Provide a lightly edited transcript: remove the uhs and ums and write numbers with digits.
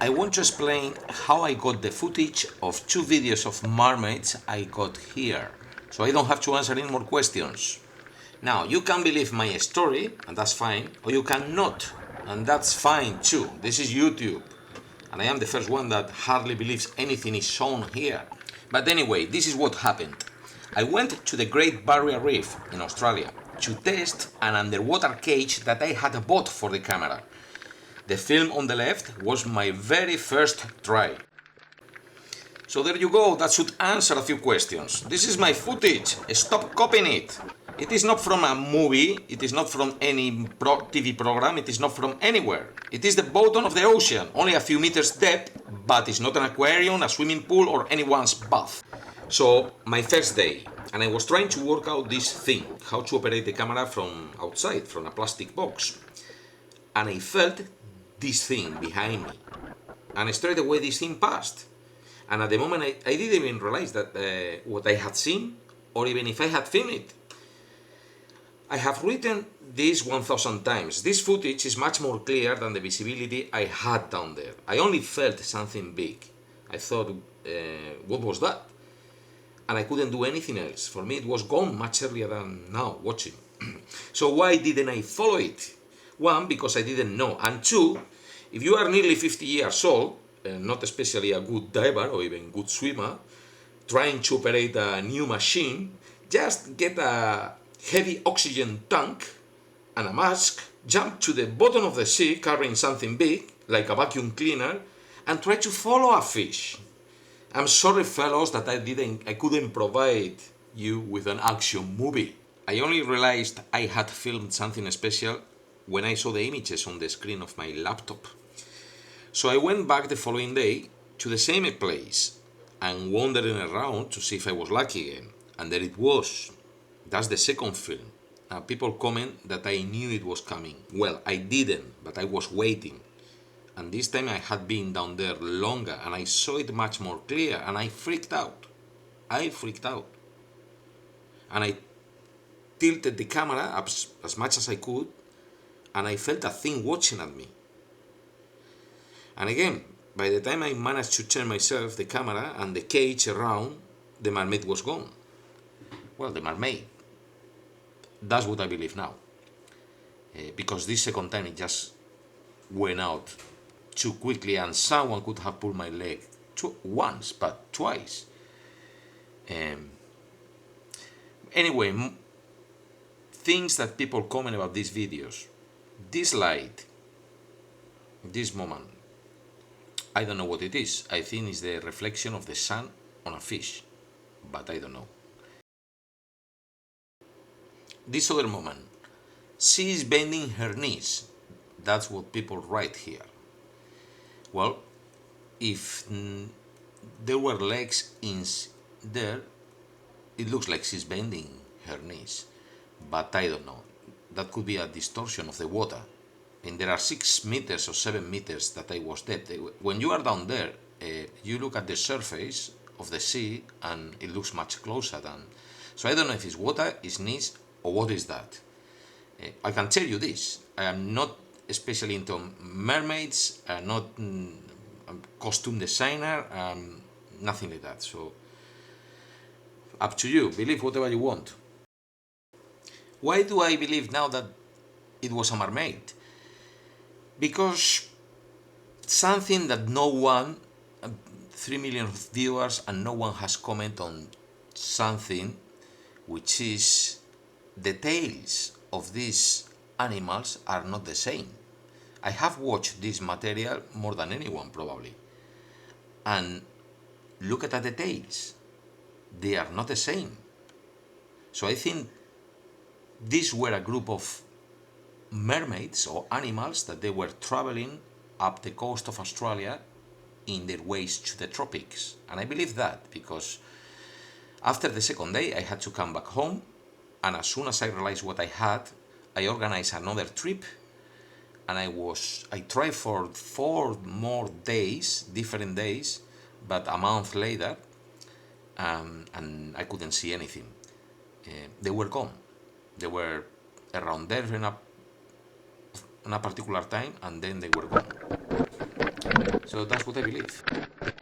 I want to explain how I got the footage of 2 videos of mermaids I got here, so I don't have to answer any more questions. Now, you can believe my story, and that's fine, or you cannot, and that's fine too. This is YouTube, and I am the first one that hardly believes anything is shown here. But anyway, this is what happened. I went to the Great Barrier Reef in Australia to test an underwater cage that I had bought for the camera. The film on the left was my very first try. So there you go, that should answer a few questions. This is my footage, stop copying it. It is not from a movie, it is not from any TV program, it is not from anywhere. It is the bottom of the ocean, only a few meters depth, but it's not an aquarium, a swimming pool, or anyone's bath. So, my first day, and I was trying to work out this thing, how to operate the camera from outside, from a plastic box. And I felt this thing behind me. And straight away this thing passed. And at the moment I didn't even realize that what I had seen, or even if I had filmed it. I have written this 1,000 times. This footage is much more clear than the visibility I had down there. I only felt something big. I thought, what was that? And I couldn't do anything else. For me it was gone much earlier than now, watching. So why didn't I follow it? 1, because I didn't know. And 2, if you are nearly 50 years old, not especially a good diver or even good swimmer, trying to operate a new machine, just get a heavy oxygen tank and a mask, jump to the bottom of the sea carrying something big, like a vacuum cleaner, and try to follow a fish. I'm sorry, fellows, that I couldn't provide you with an action movie. I only realized I had filmed something special when I saw the images on the screen of my laptop. So I went back the following day to the same place and wandering around to see if I was lucky again. And there it was. That's the second film. Now people comment that I knew it was coming. Well, I didn't, but I was waiting. And this time I had been down there longer and I saw it much more clear and I freaked out. And I tilted the camera up as much as I could and I felt a thing watching at me. And again, by the time I managed to turn myself, the camera and the cage around, the mermaid was gone. Well, the mermaid. That's what I believe now. Because this second time it just went out too quickly and someone could have pulled my leg once, but twice. Anyway, things that people comment about these videos. This light, this moment, I don't know what it is. I think it's the reflection of the sun on a fish, but I don't know. This other moment, she is bending her knees. That's what people write here. Well, if there were legs in there, it looks like she's bending her knees, but I don't know. That could be a distortion of the water. And there are 6 meters or 7 meters that I was depth. When you are down there, you look at the surface of the sea and it looks much closer than. So I don't know if it's water, it's knees, or what is that. I can tell you this. I am not especially into mermaids, not a costume designer, nothing like that. So up to you. Believe whatever you want. Why do I believe now that it was a mermaid? Because something that no one, 3 million viewers, and no one has commented on something, which is the tails of these animals are not the same. I have watched this material more than anyone probably. And look at the tails. They are not the same. So I think these were a group of mermaids or animals that they were traveling up the coast of Australia in their ways to the tropics. And I believe that because after the second day I had to come back home, and as soon as I realized what I had, I organized another trip and I tried for 4 more days, different days, but a month later, and I couldn't see anything. They were gone. They were around there in a particular time, and then they were gone. So that's what I believe.